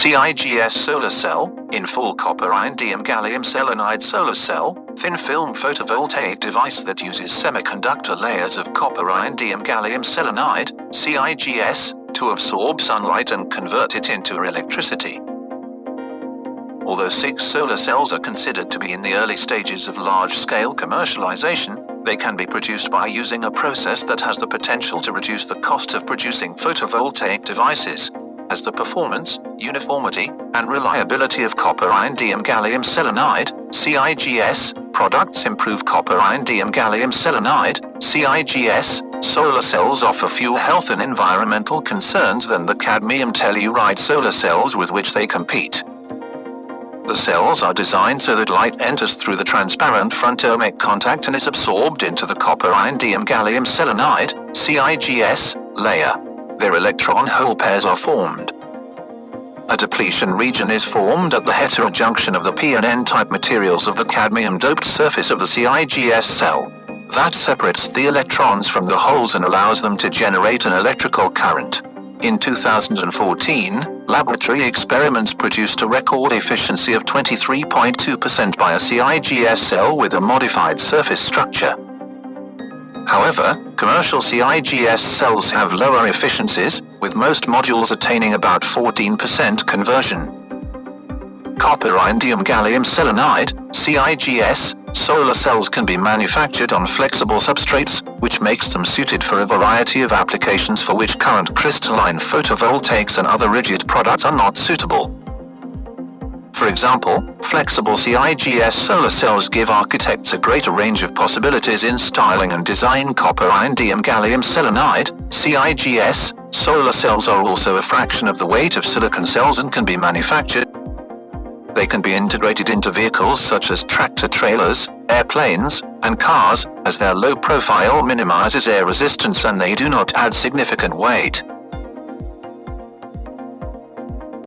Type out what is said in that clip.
CIGS solar cell, in full copper indium gallium selenide solar cell, thin film photovoltaic device that uses semiconductor layers of copper indium gallium selenide, CIGS, to absorb sunlight and convert it into electricity. Although CIGS solar cells are considered to be in the early stages of large-scale commercialization, they can be produced by using a process that has the potential to reduce the cost of producing photovoltaic devices, as the performance, uniformity, and reliability of copper indium gallium selenide, CIGS, products improve. Copper indium gallium selenide, CIGS, solar cells offer fewer health and environmental concerns than the cadmium telluride solar cells with which they compete. The cells are designed so that light enters through the transparent photomic contact and is absorbed into the copper indium gallium selenide, CIGS, layer. Their electron hole pairs are formed. A depletion region is formed at the heterojunction of the P and N-type materials of the cadmium-doped surface of the CIGS cell. That separates the electrons from the holes and allows them to generate an electrical current. In 2014, laboratory experiments produced a record efficiency of 23.2% by a CIGS cell with a modified surface structure. However, commercial CIGS cells have lower efficiencies, with most modules attaining about 14% conversion. Copper indium gallium selenide, CIGS, solar cells can be manufactured on flexible substrates, which makes them suited for a variety of applications for which current crystalline photovoltaics and other rigid products are not suitable. For example, flexible CIGS solar cells give architects a greater range of possibilities in styling and design. Copper indium gallium selenide, CIGS, solar cells are also a fraction of the weight of silicon cells and can be manufactured. They can be integrated into vehicles such as tractor-trailers, airplanes, and cars, as their low profile minimizes air resistance and they do not add significant weight.